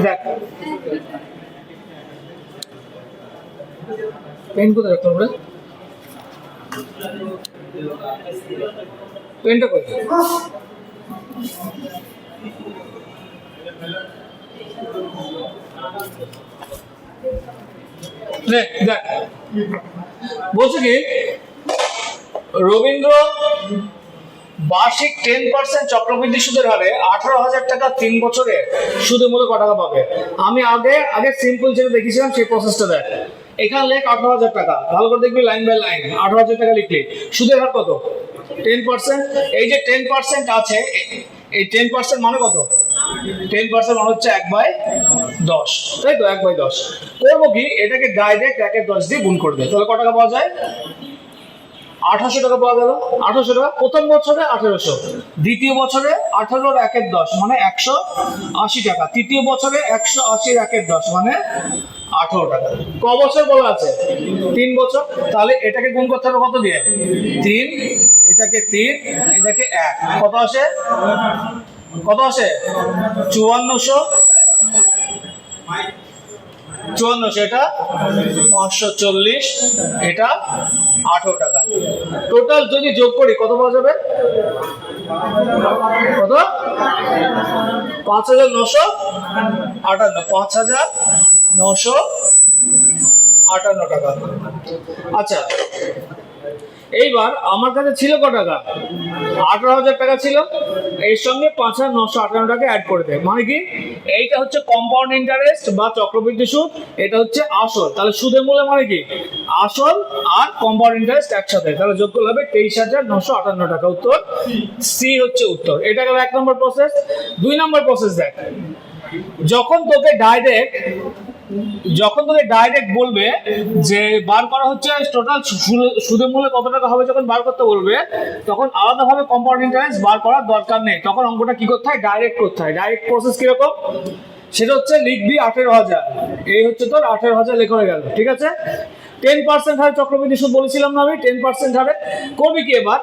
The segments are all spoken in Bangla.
দেখ পেন কোথায় রাখতে হবে, পেনটা কোথায়? দেখ বলছে কি রবীন্দ্র বার্ষিক 10% চক্রবৃদ্ধি সুদের হারে 18,000 টাকা 3 বছরে সুদে মূল্য কত টাকা পাবে। আমি আগে সিম্পল যেটা দেখেছিলাম সেই প্রসেসটা দেখ। এখানে লেখ 18,000 টাকা, ভালো করে দেখবি লাইন বাই লাইন। 18,000 টাকা লিখলি, সুদের হার কত 10%। এই যে 10% আছে, এই 10% মানে কত? 10% মানে হচ্ছে 1/10, তাই তো? 1/10 করবো কি, এটাকে ডাইরেক্ট 1/10 দিয়ে গুণ করবে, তাহলে কত টাকা পাওয়া যায়? 1800 টাকা পাওয়া গেল। 1800 টাকা প্রথম বছরে 1800, দ্বিতীয় বছরে 18 র 1/10 মানে 180 টাকা, তৃতীয় বছরে 180 র 1/10 মানে 18 টাকা। ক বছর বলা আছে? 3 বছর। তাহলে এটাকে গুণ করতে হবে কত দিয়ে? 3, এটাকে 3, এটাকে 1, কত আসে? কত আসে? 5400, এটা 540, এটা 18 টাকা। টোটাল যদি যোগ করি কত পাওয়া যাবে? কত? 5,958, 5,958 টাকা। আচ্ছা, এইবার আমার কাছে ছিল কত টাকা? 18,000 টাকা ছিল, এর সঙ্গে 5,958 টাকা অ্যাড করে দেয়। মানে কি, এইটা হচ্ছে কম্পাউন্ড ইন্টারেস্ট বা চক্রবৃদ্ধি সুদ, এটা হচ্ছে আসল। তাহলে সুদের মূল্য মানে কি, আসল আর কম্পাউন্ড ইন্টারেস্ট একসাথে, তাহলে যোগ করলে হবে 23,958 টাকা। উত্তর সি হচ্ছে উত্তর। এটা গেল 1 নম্বর প্রসেস। 2 নম্বর প্রসেস দেখ, যখন তোকে ডাইরেক্ট বলবে যে বার করা হচ্ছে টোটাল সুদের মূল্য কত টাকা হবে, যখন বার করতে বলবে তখন আলাদাভাবে কম্পাউন্ড ইন্টারেস্ট বার করার দরকার নেই, তখন অঙ্কটা কি করতে হয়, ডাইরেক্ট করতে হয়। ডাইরেক্ট প্রসেস কিরকম, সেটা হচ্ছে লিখবি 18,000, এই হচ্ছে তোর 18,000 লেখা হয়ে গেল, ঠিক আছে। 10% হারে চক্রবৃদ্ধি সুদ বলেছিলাম না আমি, 10% হারে করবি কি এবার?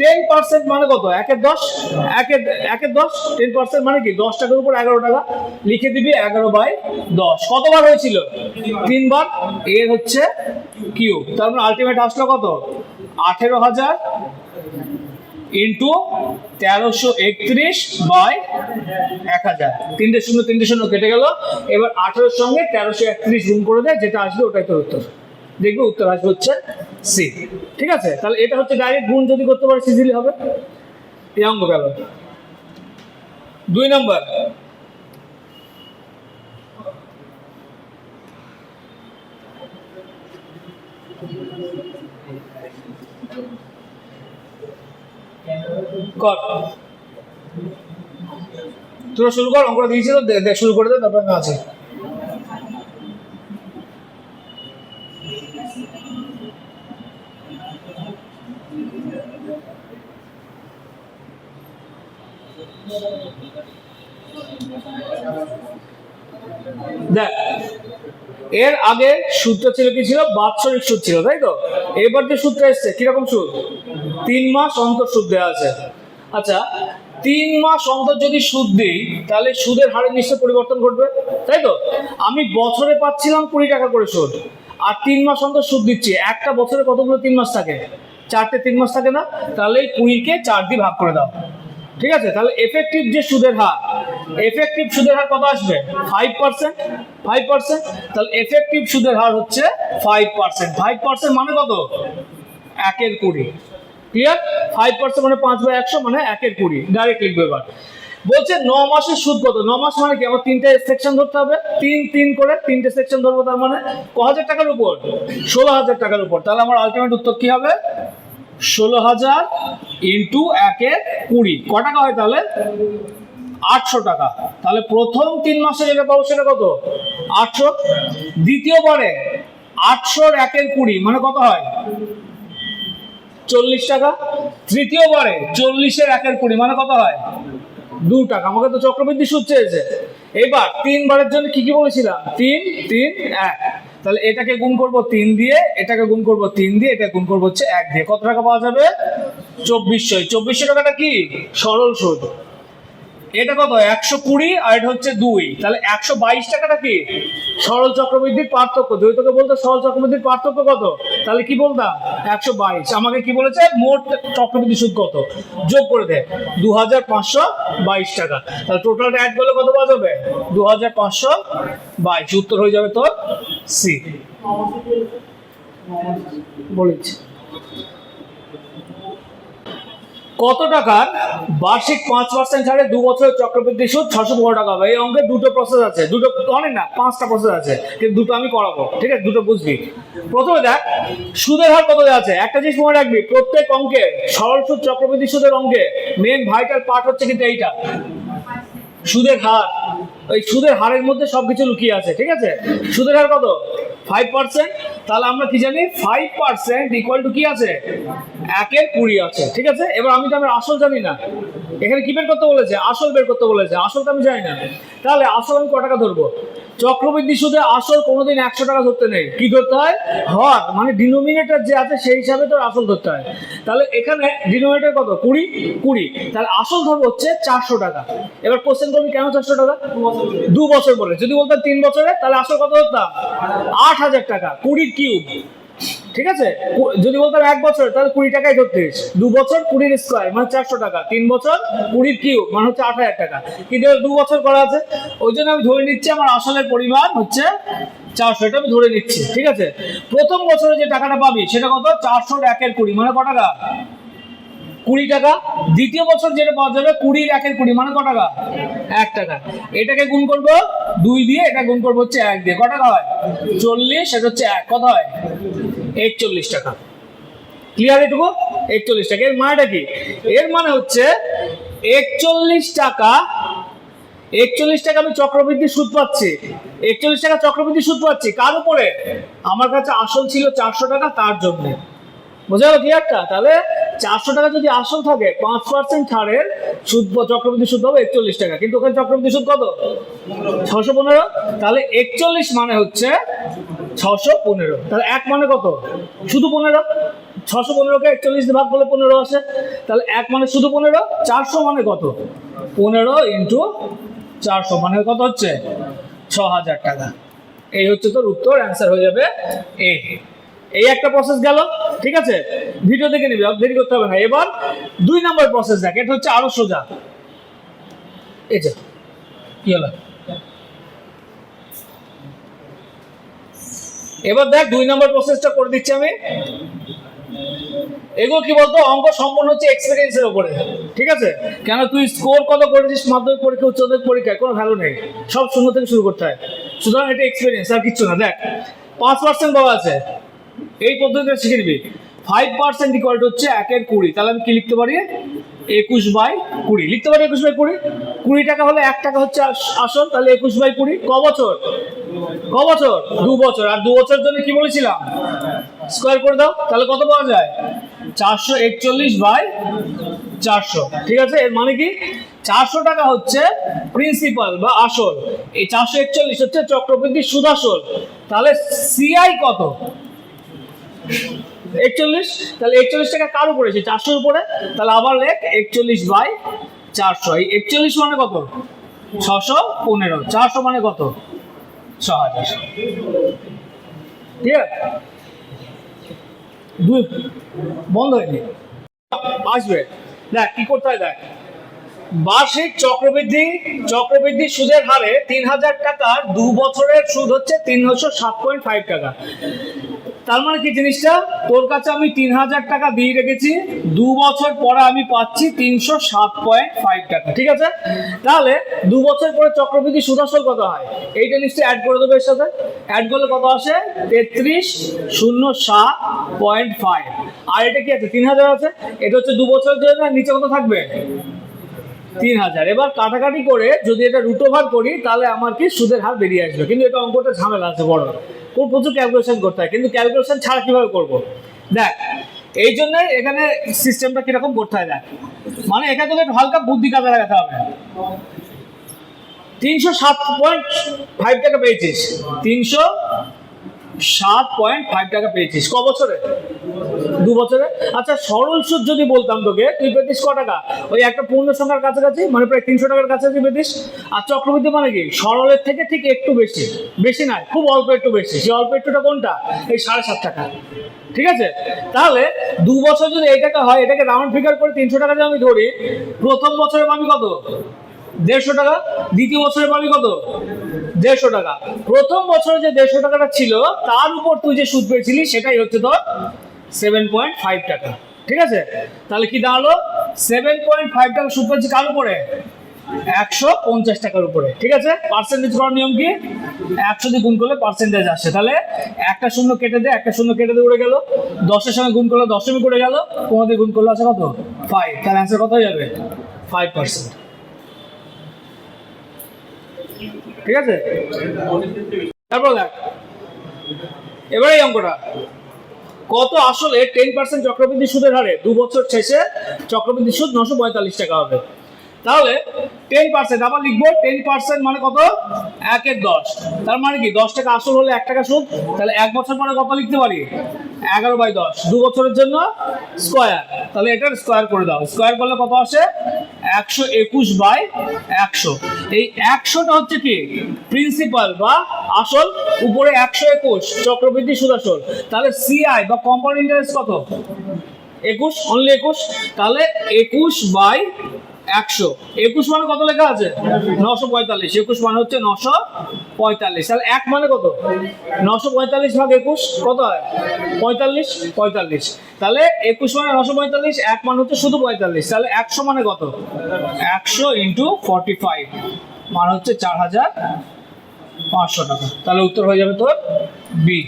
10% মানে কত? 1/10, 1/10। 10% মানে কি, 10 টাকার উপর 11 টাকা, লিখে দিবি 11/10। কতবার হয়েছিল? 3 বার। এর হচ্ছে কিউব, তার মানে আলটিমেট আসলো কত? 18,000 ইন্টু 1331/1000। 3টে শূন্য কেটে গেল। এবার 18 সঙ্গে 1331 গুণ করে দেয়, যেটা আসবে ওটাই তোর উত্তর। দেখবে উত্তর আসবে হচ্ছে সি, ঠিক আছে। তাহলে এটা হচ্ছে ডাইরেক্ট গুণ যদি করতে পারিস ইজিলি হবে। এই অঙ্ক গেল। 2 নম্বর, কর তোরা শুরু কর, অঙ্কটা দিয়েছিল শুরু করে দে, তারপর আমি আছে। দেখ, এর আগে সুদটা ছিল কি, ছিল বাৎসরিক সুদ ছিল, তাই তো। এবার যে সুদটা এসছে কিরকম সুদ? 3 মাস অন্তর সুদ দেওয়া আছে। আচ্ছা, 3 মাস অন্তর যদি সুদ দিই তাহলে সুদের হারে নিশ্চয় পরিবর্তন ঘটবে, তাই তো। আমি বছরে পাচ্ছিলাম 20 টাকা করে সুদ, আর 3 মাস অন্তর সুদ দিচ্ছি। একটা বছরে কতগুলো 3 মাস থাকে? 4টে 3 মাস থাকে না? তাহলে এই 20-কে 4 দিয়ে ভাগ করে দাও, ঠিক আছে। তাহলে এফেক্টিভ যে সুদের হার, এফেক্টিভ সুদের হার কত আসবে? 5%। 5%, তাহলে এফেক্টিভ সুদের হার হচ্ছে 5%। 5% মানে কত? 1/20। ক্লিয়ার? 5% মানে 5/100 মানে 1/20। ডাইরেক্ট লিখবো। এবার বলছে 9 মাসের সুদ কত? 9 মাস মানে কি, আমার 3টে সেকশন ধরতে হবে, 3 করে 3টে সেকশন ধরবো, তার মানে ক হাজার টাকার উপর? 16,000 টাকার উপর। তাহলে আমার আলটিমেট উত্তর কি হবে? 16,000 ইন্টু 1/20 ক টাকা হয় তাহলে? 800 টাকা। তাহলে প্রথম 3 মাসে যেটা পাবো সেটা কত? 800। দ্বিতীয়বারে 800 র 1/20 মানে কত হয়? 40 টাকা। তৃতীয়বারে 40 এর 1/20 মানে কত হয়? 2 টাকা। আমাকে তো চক্রবৃদ্ধি সুদ চেয়েছে। এবার 3 বারের জন্য কি কি বলেছিলাম? 3, 3, 1। তাহলে এটাকে গুণ করব 3 দিয়ে, এটাকে গুণ করব 3 দিয়ে, এটা গুণ করব হচ্ছে 1 দিয়ে। কত টাকা পাওয়া যাবে? 2400। 2400 টাকাটা কি? সরল সুদ। এটা কত 120 আর এটা হচ্ছে 2, তাহলে 122 টাকাটা কি সরল চক্রবৃদ্ধির পার্থক্য। যদি তোকে বলতো সরল চক্রবৃদ্ধির পার্থক্য কত, তাহলে কি বলতাম 122। আমাকে কি বলেছে মোট চক্রবৃদ্ধি সুদ কত, যোগ করে দে 2522 টাকা। তাহলে টোটালটা অ্যাড করলে কত পাওয়া যাবে 2522। উত্তর হয়ে যাবে তোর সি। বলেছি কত টাকার বার্ষিক 5% হারে 2 বছরের চক্রবৃদ্ধি সুদ 615 টাকা হবে। এই অঙ্কে দুটো প্রসেস আছে, দুটো অনেক না 5টা প্রসেস আছে, কিন্তু দুটো আমি করাবো, ঠিক আছে, দুটো বুঝবি। প্রথমে দেখ সুদের হার কত আছে। একটা জিনিস মনে রাখবি, প্রত্যেক অঙ্কে সরল সুদ চক্রবৃদ্ধি সুদের অঙ্কে মেন ভাইটাল পার্ট হচ্ছে কিন্তু এইটা সুদের হার। ওই সুদের হারের মধ্যে সবকিছু লুকিয়ে আছে, ঠিক আছে। সুদের হার কত 5%, তাহলে আমরা কি জানি 5% ইকুয়াল টু কি আছে 1/20 আছে, ঠিক আছে। এবার আমি তো আমার আসল জানি না, এখানে কি বের করতে বলেছে, আসল বের করতে বলেছে, আসল তো আমি জানি না। তাহলে আসল আমি ক টাকা ধরবো, চক্রবৃদ্ধি সুদে আসল কোনোদিন 100 টাকা ধরতে নেই, কি ধরতে হয় হর, মানে ডিনোমিনেটর যে আছে সেই হিসাবে তোর আসল ধরতে হয়। তাহলে এখানে ডিনোমিনেটর কত 20, তাহলে আসল ধরবো হচ্ছে 400 টাকা। এবার কোশ্চেন করবি কেন 400 টাকা, 2 বছর বলে। যদি বলতাম 3 বছরে তাহলে আসল কত ধরতাম 8000 টাকা, 20 কিউব, ঠিক আছে। যদি বলতাম 1 বছর তাহলে 20 টাকাই ধরতিস, 2 বছর 20 স্কয়ার মানে 400 টাকা, 3 বছর 20 কিউব মানে হচ্ছে 8000 টাকা। কিন্তু 2 বছর করা আছে, ওই জন্য আমি ধরে নিচ্ছি আমার আসলের পরিমাণ হচ্ছে 400, এটা আমি ধরে নিচ্ছি, ঠিক আছে। প্রথম বছরে যে টাকাটা পাবি সেটা কত 400 এর 1/20 মানে ক টাকা 20 টাকা। দ্বিতীয় বছর যেটা পাওয়া যাবে 20 এর 1/20 মানে ক টাকা 1 টাকা। এটাকে গুণ করবো 2 দিয়ে, এটা গুণ করবো হচ্ছে 1 দিয়ে, ক টাকা হয় 40, সেটা হচ্ছে 1, কত হয় 41 টাকা। ক্লিয়ার এটুকু 41 টাকা। এর মানেটা কি, এর মানে হচ্ছে 41 টাকা আমি চক্রবৃদ্ধি সুদ পাচ্ছি, 41 টাকা চক্রবৃদ্ধি সুদ পাচ্ছি। কার উপরে, আমার কাছে আসল ছিল 400 টাকা, তার জন্য। বোঝা গেল ক্লিয়ারটা। তাহলে 400 টাকা যদি আসল থাকে 5% ছাড়ের সুদ চক্রবৃদ্ধি সুদ হবে 41 টাকা, কিন্তু ওখানে চক্রবৃদ্ধি সুদ কত 615। তাহলে 41 মানে হচ্ছে 615, তাহলে 1 মানে কত শুধু 15, 615 কে 41 দিয়ে ভাগ করলে 15 আসে, তাহলে 1 মানে শুধু 15, 400 মানে কত 15 ইন্টু 400 মানে কত হচ্ছে 6000 টাকা। এই হচ্ছে তোর উত্তর, অ্যান্সার হয়ে যাবে এ। এই একটা প্রসেস গেল, ঠিক আছে, ভিডিও দেখে নিবি, দেরি করতে হবে না। এবার 2 নম্বর প্রসেস দেখ, এটা হচ্ছে আরো সোজা। এই যে কি হলো, এবার দেখ 2 নম্বর প্রসেসটা করে দিচ্ছি আমি। এগুলো কি বলতো, অঙ্ক সম্পূর্ণ হচ্ছে এক্সপেরিয়েন্সের উপরে, ঠিক আছে। কেন তুই স্কোর কত করেছিস মাধ্যমিক পরীক্ষা উচ্চ মাধ্যমিক পরীক্ষায় কোনো ভ্যালু নেই, সব শূন্য থেকে শুরু করতে হয়। সুতরাং এটা এক্সপেরিয়েন্স আর কিচ্ছু না। দেখ 5% দেওয়া আছে, এই পদ্ধতিটা শিখে নিবি। 5% ইকুয়াল টু হচ্ছে 1/20, তাহলে আমি কি লিখতে পারি 21/20 লিখতে পারি। 21/20, 20 টাকা হলে 1 টাকা হচ্ছে আসল, তাহলে 21/20 ক বছর 2 বছর। আর 2 বছরের জন্য কি বলেছিলাম স্কয়ার করে দাও, তাহলে কত পাওয়া যায় 441/400, ঠিক আছে। এর মানে কি 400 টাকা হচ্ছে প্রিন্সিপাল বা আসল, এই 441 হচ্ছে চক্রবৃদ্ধি সুদ আসল। তাহলে সিআই কত 41, তাহলে 41 টাকা কার উপরে, 400 উপরে। তাহলে আবার লেখ 41/400। এই 41 মানে কত 615, 400 মানে কত 6000, ঠিক আছে। বন্ধ হয়নি, আসবে। দেখ কি করতে হয়, দেখ বার্ষিক চক্রবৃদ্ধি সুদের হারে 3000 টাকার 2 বছরের সুদ হচ্ছে 307.5 টাকা। তার মানে কি জিনিসটা, তোর কাছে আমি 3000 টাকা দিয়ে রেখেছি, 2 বছর পরে আমি পাচ্ছি 307.5 টাকা, ঠিক আছে। তাহলে 2 বছর পরে চক্রবৃদ্ধি সুদ আসল কত হয়, এইটা নিশ্চয়ই অ্যাড করে দেবো, এর সাথে অ্যাড করলে কত আসে 3307.5। আর এটা কি আছে 3000 আছে, এটা হচ্ছে 2 বছরের জন্য, নিচে কত থাকবে 3000। এবার কাটাকাটি করে যদি এটা রুট ওভার করি তাহলে আমার কি সুদের হার বেরিয়ে আসবে। কিন্তু এটা অঙ্কটা ঝামেলা আছে বড়, প্রচুর ক্যালকুলেশন করতে হয়, কিন্তু ক্যালকুলেশন ছাড়া কিভাবে করব। দেখ এই জন্য এখানে সিস্টেমটা কিরকম করতে হয়, দেখ মানে এখানে তোকে হালকা বুদ্ধি কাজে লাগাতে হবে। 307.5 টাকা পেয়েছিস, 7.5 টাকা পেয়েছিস। ক বছরে? 2 বছরে। আচ্ছা সরল সুদ যদি বলতাম তোকে, তুই পেতিস ক টাকা? ওই একটা পূর্ণ সংখ্যার কাছাকাছি, মানে প্রায় 300 টাকার কাছাকাছি পেতিস। আর চক্রবৃদ্ধি মানে কি? সরলের থেকে ঠিক একটু বেশি, বেশি নয়, খুব অল্প একটু বেশি। সেই অল্প একটুটা কোনটা? এই 7.5 টাকা। ঠিক আছে, তাহলে 2 বছর যদি এই টাকা হয়, এটাকে রাউন্ড ফিগার করে 300 টাকা যদি আমি ধরি, প্রথম বছরে পাবি কত? 150 টাকা। দ্বিতীয় বছরে পাবি কত? 150 টাকা। প্রথম বছরে যে 150 টাকাটা ছিল তার উপর তুই যে সুদ পেয়েছিলি সেটাই হচ্ছে তোর 7.5 টাকা। ঠিক আছে, তাহলে কি দাঁড়ালো? 7.5 টাকা সুদ পেয়েছি কার উপরে? 150 টাকার উপরে। ঠিক আছে, পার্সেন্টেজ করার নিয়ম কি? 100 দিয়ে গুণ করলে পার্সেন্টেজ আসে। তাহলে একটা শূন্য কেটে দে, একটা শূন্য কেটে দিয়ে উড়ে গেল। 10-এর সঙ্গে গুণ করলে দশমিক উড়ে গেল। 15 দিয়ে গুণ করলে আছে কত? 5। তাহলে অ্যান্সার কত হয়ে যাবে? 5%। ঠিক আছে, তারপর দেখ এবারে এই অঙ্কটা কত আসলে 10% চক্রবৃদ্ধি সুদের হারে 2 বছর শেষে চক্রবৃদ্ধি সুদ 945 টাকা হবে। তাহলে 10% আবার লিখবো। 10% মানে কত? 1/10। তার মানে কি 10 টাকা আসল হলে 1 টাকা সুদ। তাহলে 1 বছর পরে কত লিখতে পারি? 11/10। 2 বছরের জন্য স্কয়ার। তাহলে এটার স্কয়ার করে দাও। স্কয়ার করলে কত আসে? 121/100। এই 100টা হচ্ছে কি? প্রিন্সিপাল বা আসল, উপরে 121 চক্রবৃদ্ধি সুদ আসল। তাহলে সিআই বা কম্পাউন্ড ইন্টারেস্ট কত? 21, অনলি 21। তাহলে 21/100। 21 মানে কত লেখা আছে? 945। 21 মানে হচ্ছে 945। তাহলে 1 মানে কত? 945 ভাগ 21 কত হয়? 45। তাহলে 21 মানে 945, 1 মানে হচ্ছে শুধু 45। তাহলে 100 মানে কত? 100 × 45 মানে হচ্ছে 4500 টাকা। তাহলে উত্তর হয়ে যাবে তোর বি।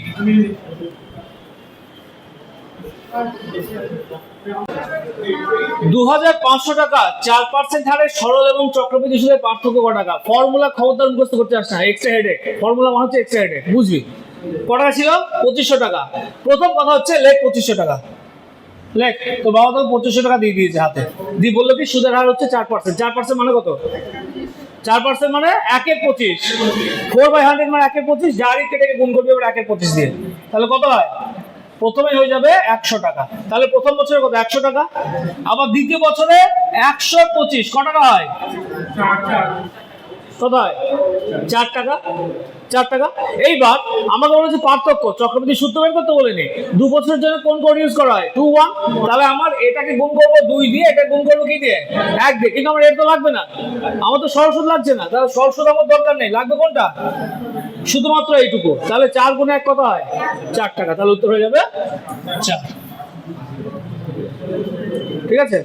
2500 টাকা 4% হারে সরল এবং চক্রবৃদ্ধি সুদের পার্থক্য ক টাকা? ফর্মুলা খবরদার মুখস্থ করতে আসে না, এক্সট্রা হেডে। ফর্মুলা মানে হচ্ছে এক্সট্রা হেডে, বুঝবি? ক টাকা ছিল? 2500 টাকা। প্রথম কথা হচ্ছে লেখ 2500 টাকা। লেখ তো বাবা তো 2500 টাকা দিয়ে দিয়েছে হাতে। দিয়ে বললো কি সুদের হার হচ্ছে 4%। 4% মানে কত? 4% মানে 1/25। 4/100 মানে 1/25। যারই কেটে গুণ করবি এবার 1/25 দিয়ে। তাহলে কত হয়? প্রথমে হয়ে যাবে 100 টাকা। তাহলে প্রথম বছরে কত? 100 টাকা। আবার দ্বিতীয় বছরে 125 ক টাকা হয়? কত হয়? 4 টাকা। 4 টাকা। এইবার আমাকে বলেছে পার্থক্য চক্রবৃদ্ধি সূত্র বের করতে বলেনি। 2 বছরের জন্য কোন কোড ইউজ করা হয়? 2 1। তাহলে আমার এটাকে গুণ করবো 2 দিয়ে, এটা গুণ করবো কি দিয়ে? 1 দিয়ে। কিন্তু আমার এর তো লাগবে না, আমার তো সরল সুদ লাগছে না। তাহলে সরল সুদ আমার দরকার নেই, লাগবে কোনটা? শুধুমাত্র এইটুকু। তাহলে 4 গুণে 1 কত হয়? 4 টাকা। তাহলে উত্তর হয়ে যাবে 4। ঠিক আছে,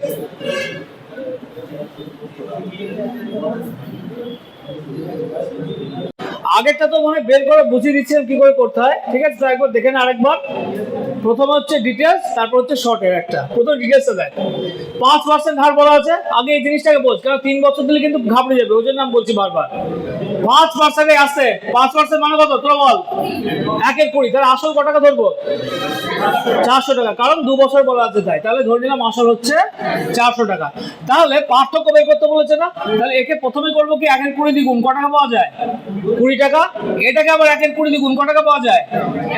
আগেরটা তো মনে বের করে বুঝিয়ে দিচ্ছিলাম কি করে করতে হয়। ঠিক আছে, তো একবার দেখে না আরেকবার। প্রথমে হচ্ছে ডিটেলস, তারপর হচ্ছে শর্টের একটা। প্রথম ডিটেলসে দেখ 5% হার বলা আছে। আগে এই জিনিসটাকে বল, কারণ 3 বছর দিলে কিন্তু ঘাবড়ে যাবে, ওই জন্য আমি বলছি বারবার। 5% আসছে। 5% মানে কত তোরা বল? 1/20। তাহলে আসল ক টাকা ধরবো? 400 টাকা, কারণ 2 বছর বলা আছে তাই। তাহলে ধরে নিলাম আসল হচ্ছে 400 টাকা। তাহলে পার্থক্য বের করতে বলেছে না? তাহলে একে প্রথমে করবো কি 1/20 দ্বিগুণ ক টাকা পাওয়া যায়? 20 টাকা। এটাকে আবার 1/20 দ্বিগুণ ক টাকা পাওয়া যায়?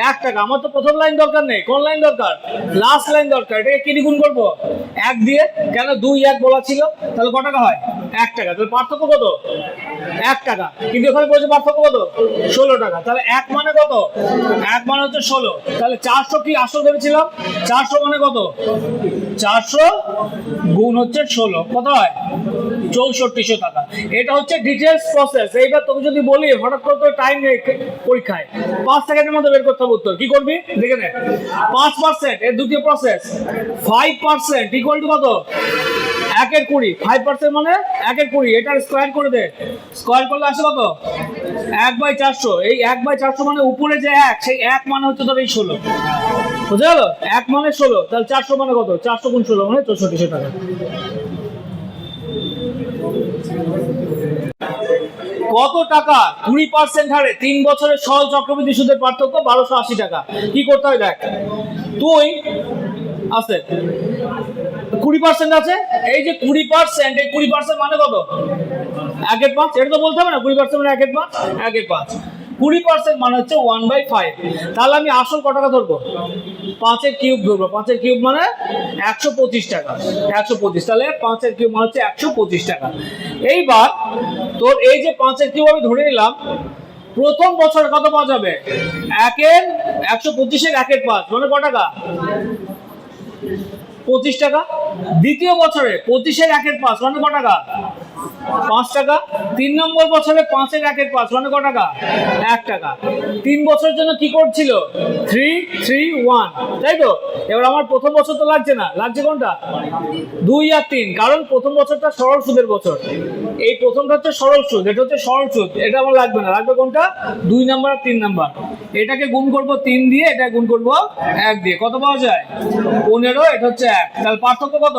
1 টাকা। আমার তো প্রথম লাইন দরকার নেই, কোন লাইন দরকার? লাস্ট লাইন দরকার। এটাকে কি দ্বিগুণ করবো? 1 দিয়ে। কেন? 2 1 বলা ছিল। তাহলে ক টাকা হয়? 1 টাকা। তাহলে পার্থক্য কত? 1 টাকা। কিন্তু এখানে বলছে পার্থক্য কত? 16 টাকা। তাহলে 1 মানে কত? 1 মানে হচ্ছে 16। তাহলে 400 কি আসল ভেবেছিলাম? 400 মানে কত? 400 গুণ হচ্ছে 16 কত হয়? 6400 টাকা। এটা হচ্ছে ডিটেলস প্রসেস। এইবার তোকে যদি বলি হঠাৎ করে তোর টাইম নেই পরীক্ষায়, 5 সেকেন্ডের মধ্যে বের করতে হবে উত্তর, কি করবি দেখে নে। 5% এর দ্বিতীয় প্রসেস। 5% ইকুয়াল টু কত? 1/20। 5% মানে 1/20। এটার স্কয়ার করে দে। স্কয়ার করলে আসে কত? 1/400। এই 1/400 মানে উপরে যে 1, সেই 1 মানে হচ্ছে তোর এই 16। বুঝে গেল? 1 মানে 16। তাহলে 400 মানে কত? 400 গুণ 16 মানে 6400 টাকা। কত টাকা 20% হারে 3 বছরের সরল চক্রবৃদ্ধি সুদের পার্থক্য? 1280 টাকা। কি করতে হয় দেখ, তুই আছে 20% আছে। এই যে 20%, এই 20% মানে কত? 1/5। এটা তো বলতে হবে না 20% মানে 1/5। 1/5 20% মানে হচ্ছে 1/5। তাহলে আমি আসল কত টাকা ধরবো? 5 কিউব ধরবো। 5 কিউব মানে 125 টাকা। 125, তাহলে 5 কিউব মানে হচ্ছে 125 টাকা। এইবার তোর এই যে 5 কিউব আমি ধরে নিলাম, প্রথম বছর কত পাওয়া যাবে? 125 1/5 মানে কত টাকা? 25 টাকা। দ্বিতীয় বছরে 25 1/5 মানে কত টাকা? 5 টাকা। 3 নম্বর বছরে 5 1/5 মানে কত টাকা? 1 টাকা। 3 বছরের জন্য কি করছিল? 3 3 1, তাই তো? এবার আমার প্রথম বছর তো লাগছে না, লাগছে কোনটা? 2 আর 3, কারণ প্রথম বছরটা সরল সুদের বছর। এই প্রথমটা হচ্ছে সরল সুদ, এটা হচ্ছে সরল সুদ, এটা আমার লাগবে না, লাগবে কোনটা? 2 নাম্বার আর 3 নাম্বার। এটাকে গুণ করব 3 দিয়ে, এটা গুণ করব 1 দিয়ে। কত পাওয়া যায়? 15, এটা হচ্ছে 1। তাহলে পার্থক্য কত?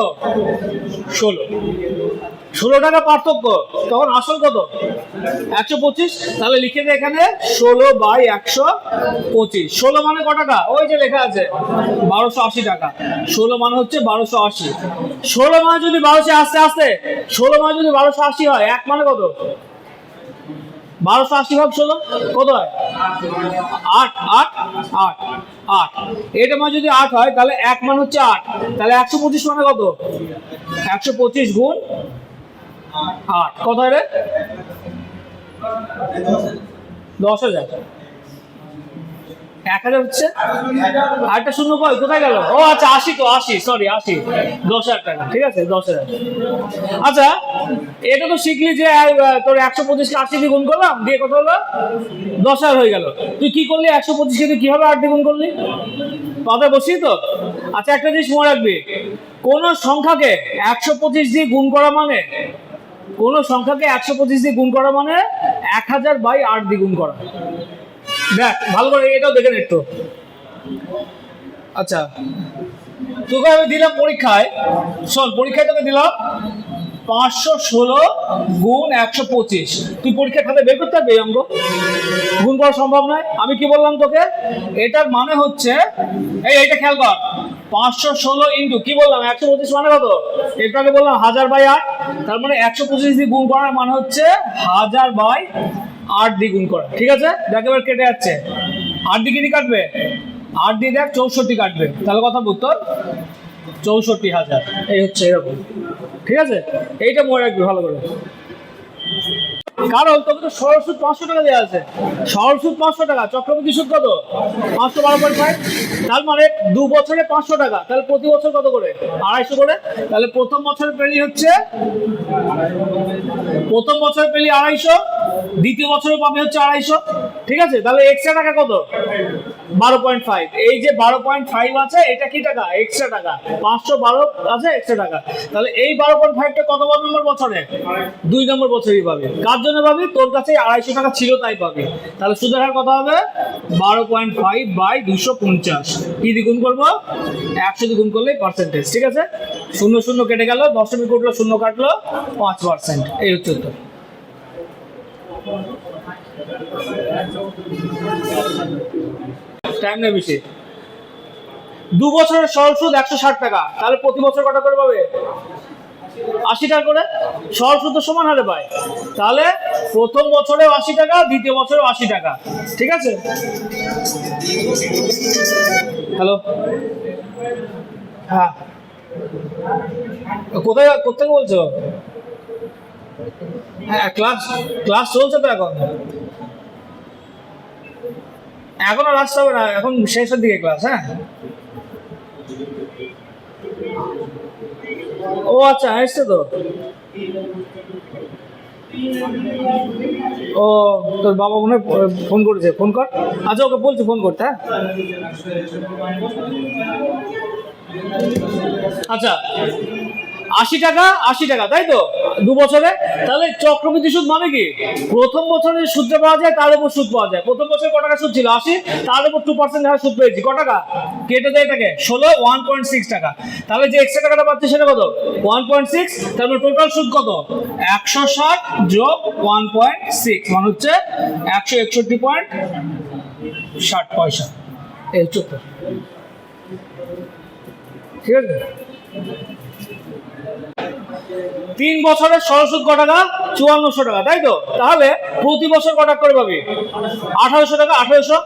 16 টাকা পার্থক্য। তখন আসল কত? 125। তাহলে লিখে দে এখানে 16/125। 16 মানে কত টাকা? ওই যে লেখা আছে 1280 টাকা। 16 মানে হচ্ছে 1280। 16 মানে যদি 1200 আস্তে আস্তে 16 মানে যদি 1280 হয়, 1 মানে কত? 1280 ভাগ 16 কত হয়? 8 8 8 8। এটা মানে যদি 8 হয়, তাহলে 1 মানে হচ্ছে 8। তাহলে 125 মানে কত? 125 গুণ 8 কত হয় রে? 10,000। 1000 হচ্ছে, আরেকটা শূন্য কয় কোথায় গেল? ও আচ্ছা 80, তো 80, সরি 80, 10,000 টাকা, ঠিক আছে 10,000। আচ্ছা, এটা তো শিখলি যে তোর 125কে 80 দিয়ে গুণ করলাম, দিয়ে কত হলো? 10,000 হয়ে গেল। তুই কি করলি? 125কে তুই কিভাবে 8 দিয়ে গুণ করলি? পাতায় বসি তো। আচ্ছা, একটা জিনিস মনে রাখবি, কোন সংখ্যাকে 125 দিয়ে গুণ করা মানে, কোন সংখ্যাকে 125 দিয়ে গুণ করা মানে 1000/8 দিয়ে গুণ করা। দেখ ভালো করে, এটাও দেখেন একটু। আচ্ছা, তোকে আমি দিলাম পরীক্ষায়, শোন, পরীক্ষায় তোকে দিলাম 516 গুণ 125। তুই পরীক্ষার খাতায় বের করতে পারবি এই অঙ্ক? গুণ করা সম্ভব নয়। আমি কি বললাম তোকে? এটার মানে হচ্ছে, এইটা খেয়াল কর, 516 ইন্টু কি বললাম? 125 মানে কত? এটাকে বললাম 1000/8। তার মানে 125 দিয়ে গুণ করার মানে হচ্ছে 1000/8 দিয়ে গুণ করা। ঠিক আছে, দেখ এবার কেটে যাচ্ছে। 8 দিয়ে কি কাটবে? 8 দিয়ে দেখ 64 কাটবে। তাহলে কথা উত্তর 64,000। এই হচ্ছে এরকম। ঠিক আছে, এইটা মনে রাখবি ভালো করে, কারণ তোকে তো সরল সুদ 500 টাকা দেওয়া আছে। সরল সুদ 500 টাকা, চক্রবৃদ্ধি সুদ কত? 512.5। তার মানে 2 বছরে 500 টাকা, তাহলে প্রতি বছর কত করে? 250 করে। তাহলে প্রথম বছরে পেলি হচ্ছে, প্রথম বছরে পেলি 250, দ্বিতীয় বছরে পাবে হচ্ছে 250। ঠিক আছে, তাহলে এক্সট্রা টাকা কত? 12.5। এই যে 12.5 আছে, এটা কি টাকা? এক্সট্রা টাকা। 512 আছে এক্সট্রা টাকা। তাহলে এই 12.5টা কত নম্বর বছরে? 2 নম্বর বছরই পাবি। কার জন্য পাবি? তোর কাছে 250 টাকা ছিল তাই পাবি। তাহলে সুদের হার কত হবে? 12.5/250। কি দ্বিগুণ করবো? 100 দ্বিগুণ করলেই পার্সেন্টেজ। ঠিক আছে, 0 0 কেটে গেল, দশমিক উঠলো, 0 কাটলো, 5%। এই হচ্ছে উত্তর। টাইম নেই বেশি। 2 বছরের সরল সুদ 160 টাকা, তাহলে প্রতি বছর কত করে পাবে? 80 টাকা করে। সরল সুদ তো সমান হারে পায়, তাহলে প্রথম বছরে 80 টাকা, দ্বিতীয় বছরে 80 টাকা। ঠিক আছে, হ্যালো, হ্যাঁ, কোথায় কোথেকে বলছো? হ্যাঁ, ক্লাস ক্লাস চলছে তো এখন, এখন আর আসতে হবে না, এখন শেষের দিকে ক্লাস। হ্যাঁ, ও আচ্ছা, এসছে তো। ও, তোর বাবা মনে হয় ফোন করেছে, ফোন কর। আচ্ছা, ওকে বলছি ফোন করতে। হ্যাঁ, আচ্ছা, 80 টাকা 80 টাকা, তাই তো 2 বছরে। তাহলে চক্রবৃদ্ধি সুদ মানে কি? প্রথম বছরে সুদটা পাওয়া যায়, তার উপর সুদ পাওয়া যায়। প্রথম বছরে কত টাকা সুদ ছিল? 80, তার উপর 2% হারে সুদ পেয়েছি। কত টাকা? কেটে দেয় এটাকে 16, 1.6 টাকা। তাহলে যে এক্সট্রা টাকাটা পাচ্ছি সেটা কত? 1.6। তাহলে টোটাল সুদ কত? 160 যোগ 1.6 মানে হচ্ছে 161.60 পয়সা। এই হচ্ছে উত্তর। ঠিক আছে। 3 বছরের সরল সুদ কত টাকা? 5400 টাকা, তাই তো? তাহলে প্রতি বছর কত করে পাবি? 1800 টাকা। 1800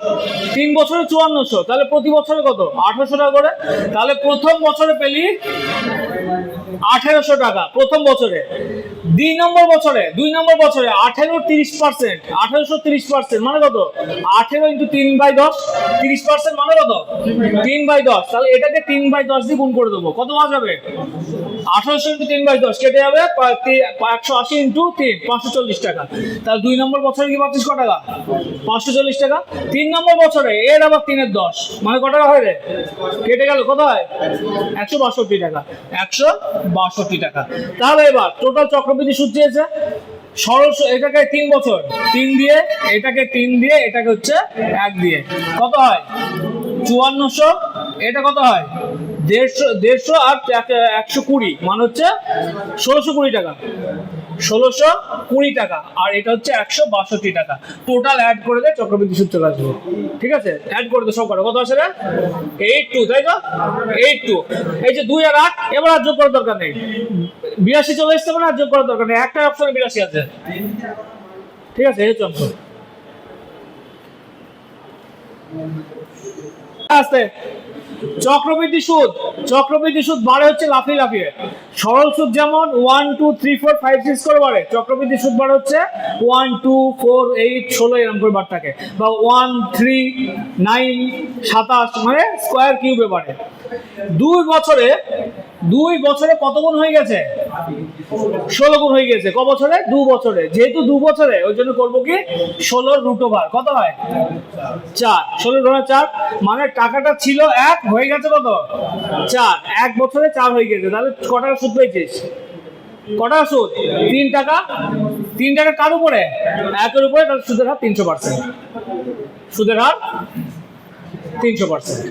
3 বছরে 5400, তাহলে প্রতি বছরে কত? 1800 টাকা করে। তাহলে প্রথম বছরে পেলি 1800 টাকা প্রথম বছরে। 2 নম্বর বছরে 18 30%, 1830% মানে কত? 18 × 3/10, 30% মানে কত? 3/10। তাহলে এটাকে 3/10 দিয়ে গুণ করে দেবো, কত মাস হবে? 1800 × 3/10 কেটে যাবে 180 × 3, 540 টাকা। তাহলে 2 নম্বর বছরে কি পাচ্ছিস কত টাকা? 540 টাকা। 3 নম্বর বছরে এর আবার 3 এর 10 মানে কত টাকা হয় রে? কেটে গেল, কত হয়? 162 টাকা। 162 টাকা। তাহলে এবার টোটাল চক্রবৃদ্ধি সুদ চেয়েছে। সরল এটাকে 3 বছর, 3 দিয়ে, এটাকে 3 দিয়ে, এটাকে হচ্ছে 1 দিয়ে, কত হয়? 5400। এটা কত হয়? 150 আর 120 মানে হচ্ছে 1620 টাকা। 1620 টাকা। আর এটা হচ্ছে 162 টাকা। টোটাল অ্যাড করে দে, চক্রবৃদ্ধি সুদ চলে আসবে। ঠিক আছে, অ্যাড করে দে সব কটা, কত আসে রে? 82, তাই তো? 82। এই যে 2 আর 8, এবার আর যোগ করার দরকার নেই। 82 চলে আসতে পারে, আর যোগ করার দরকার নেই, একটা অপশনে 82 আছে। ঠিক আছে, এই অঙ্ক আসতে। চক্রবৃদ্ধি সুদ বাড়ে হচ্ছে লাফিয়ে লাফিয়ে। সরল সুদ যেমন 1 2 3 4 5 6 করে বাড়ে, চক্রবৃদ্ধি সুদ বাড়ে হচ্ছে 1 2 4 8 16 এরকম করে বাড়তে থাকে, বা 1 3 9 27 মানে স্কয়ার কিউবে বাড়ে। 2 বছরে কত গুণ হয়ে গেছে? 16 গুণ হয়ে গেছে। ক বছরে? 2 বছরে। যেহেতু 2 বছরে, ওই জন্য করবো কি 16 √, কত হয়? 4। 16 × 4 মানে টাকাটা ছিল 1, হয়ে গেছে কত? 4। 1 বছরে 4 হয়ে গেছে। তাহলে ক টাকা সুদ পেয়েছিস? ক টাকা সুদ? 3 টাকা। 3 টাকা কার উপরে? 1 এর উপরে। তাহলে সুদের হার 300%। সুদের হার 300%।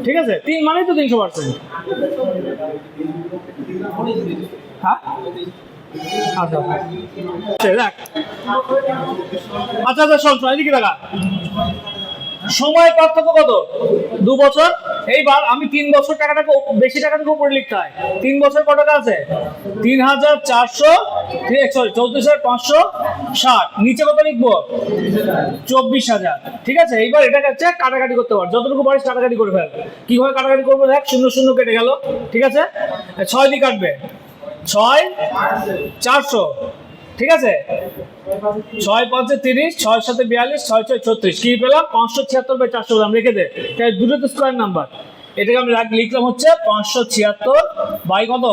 ঠিক আছে, 3 মানেই তো 300%। হ্যাঁ, আচ্ছা আচ্ছা আচ্ছা, শোন, এদিকে দেখা। সময় পার্থক্য কত? 2 বছর। এইবার আমি 3 বছর টাকাটাকে বেশি টাকাটাকে উপরে লিখতে হয়। 3 বছর কত টাকা আছে? 3400, সরি 34560। নিচে কত লিখবো? 24000। ঠিক আছে, এইবার এটাকে হচ্ছে কাটাকাটি করতে পার, যতটুকু পারিস কাটাকাটি করে ফেল। কিভাবে কাটাকাটি করবো দেখ, 0 0 কেটে গেল। ঠিক আছে, 6 দিয়ে কাটবে, 6 400। ঠিক আছে, 6 5 30, 6 7 42, 6 6 36। কি পেলাম? 576/400 পেলাম। রেখে দে, তাই দুটো তো স্কয়ার নাম্বার। এটাকে আমি লিখলাম হচ্ছে 576 কত?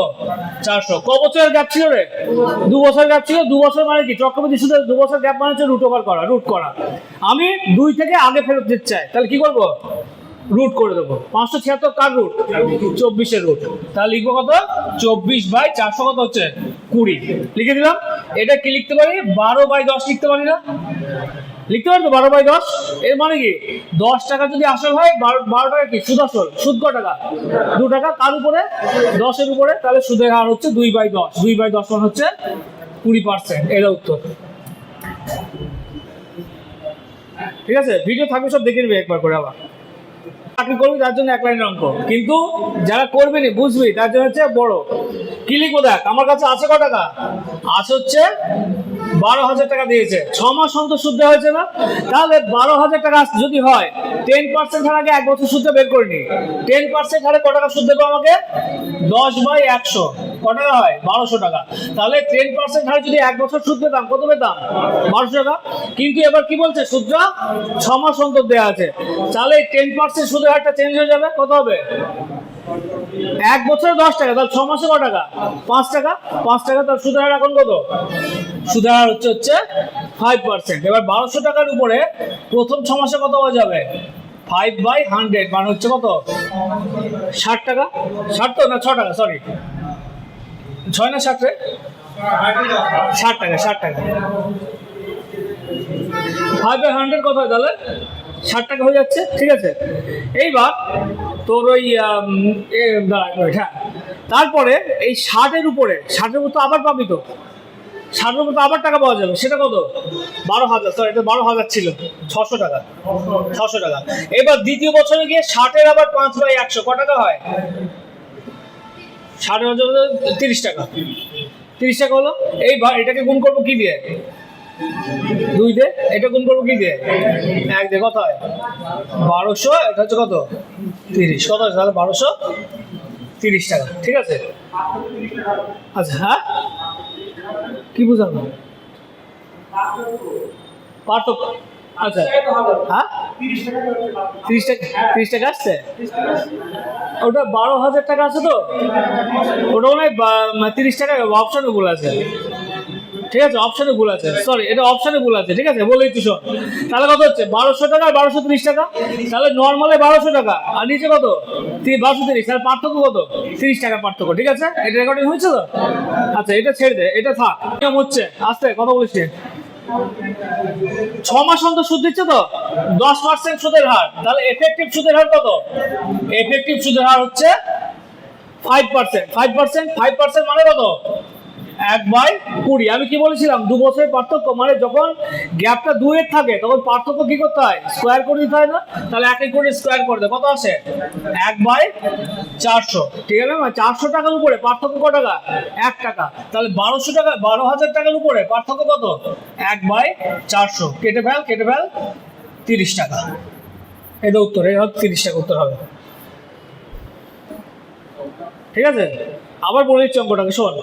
400। ক বছরের গ্যাপ ছিল রে? 2 বছর গ্যাপ ছিল। 2 বছর মানে কি? চক্রবৃদ্ধি সুদের 2 বছর গ্যাপ মানে হচ্ছে রুট করা। আমি 2 থেকে আগে ফেরত দিতে চাই, তাহলে কি করবো? রুট করে দেবো। 576 কার রুট? 24 এর রুট। তাহলে লিখবো কত? 24/400, কত হচ্ছে? 20। লিখে দিলাম। এটা কি লিখতে পারি? 12/10 লিখতে পারি না? লিখতে পারি তো 12/10। এর মানে কি? 10 টাকা যদি আসল হয়, 12 টাকা কি সুদ আসল? সুদ ক টাকা? 2 টাকা। কার উপরে? 10 এর উপরে। তাহলে সুদের হার হচ্ছে 2/10। 2/10 মানে হচ্ছে 20%। এর উত্তর। ঠিক আছে, ভিডিও থাকবে, সব দেখে নিবি একবার করে। আবার চাকরি করবি তার জন্য 1 লাইনের অঙ্ক, কিন্তু যারা করবি না বুঝবি তার জন্য হচ্ছে বড়। কি লিখবো দেখ, আমার কাছে আছে ক টাকা? আছে হচ্ছে 12,000 টাকা দিয়েছে। 6 মাস অন্তর সুদ দেওয়া হয়েছে না? তাহলে 12,000 টাকা যদি হয়, 10% হার আগে 1 বছর সুদটা বের করে নি। 10% হারে ক টাকা সুদ দেবো আমাকে? 10/100। ক টাকা হয়? 1200 টাকা। তাহলে 10% হারে যদি 1 বছর সুদ পেতাম, কত পেতাম? 1200 টাকা। কিন্তু এবার কি বলছে? সুদটা 6 মাস অন্তর দেওয়া আছে। তাহলে 10% সুদের হারটা চেঞ্জ হয়ে যাবে, কত হবে? 1 বছরে 10 টাকা, তাহলে 6 মাসে ক টাকা? 5 টাকা। 5 টাকা। তার সুদের হার এখন কত? সুদের হার হচ্ছে 5%। এবার 1200 টাকার উপরে প্রথম 6 মাসে কত হয়ে যাবে? 5/100 মানে হচ্ছে কত? 60 টাকা। 60 তো না, 6 টাকা, সরি 6 না 60 রে? 60 টাকা। 60 টাকা। 5/100 কত হয় তাহলে? 60 টাকা হয়ে যাচ্ছে। ঠিক আছে, এইবার তোর ওই হ্যাঁ, তারপরে এই 60-এর উপরে তো আবার পাবি তো। 60-এর উপর তো আবার টাকা পাওয়া যাবে। সেটা কত? 12,000। সরি, এটা 12,000 ছিল। 600 টাকা। 600 টাকা। এবার দ্বিতীয় বছরে গিয়ে 60-এর আবার 5/100 ক টাকা হয়? 60,000 30 টাকা, 30 টাকা হলো। এটাকে গুণ করবো কি দিয়ে? 2 দিয়ে। এটা গুণ করবো কি দিয়ে? 1 দিয়ে। কত হয়? 1200। এটা হচ্ছে কত? 30। কত আছে তাহলে? 1230 টাকা। ঠিক আছে। আচ্ছা, হ্যাঁ কি বুঝাবো? পার্থক্য। আচ্ছা, হ্যাঁ 30 টাকা, 30 টাকা আসছে। ওটা 12,000 টাকা আছে তো, ওটা মনে হয় 30 টাকা অপশনে ভুল আছে। ঠিক আছে, অপশনে ভুল আছে, সরি, এটা অপশনে ভুল আছে। ঠিক আছে, বলেই তো শোন। তাহলে কত হচ্ছে? 1200 টাকা আর 1230 টাকা। তাহলে নর্মালে 1200 টাকা আর নিচে কত? 1230। তাহলে পার্থক্য কত? 30 টাকার পার্থক্য। ঠিক আছে, এটা রেকর্ডিং হয়েছে তো? আচ্ছা, এটা ছেড়ে দে, এটা থাক। নিয়ম হচ্ছে, আস্তে কথা বলিস। 6 মাস অন্তর সুদ দিচ্ছে তো, 10% সুদের হার। তাহলে এফেক্টিভ সুদের হার কত? এফেক্টিভ সুদের হার হচ্ছে 5%। 5% মানে কত? 1/20। আমি কি বলেছিলাম? 2 বছরের পার্থক্য মানে যখন গ্যাপটা 2 এর থাকে তখন পার্থক্য কি করতে হয়? স্কোয়ার করে দিতে হয় না? তাহলে 1 করে স্কোয়ার করে দে, কত আসে? 1/400। ঠিক আছে, 400 টাকার উপরে পার্থক্য কত টাকা? 1 টাকা। তাহলে 1200 টাকা, 12,000 টাকার উপরে পার্থক্য কত? 1/400। কেটে ফেল 30 টাকা। এটা উত্তর, এটা 30 টাকা উত্তর হবে। ঠিক আছে, আবার বলে দিচ্ছি অঙ্কটাকে, শোন।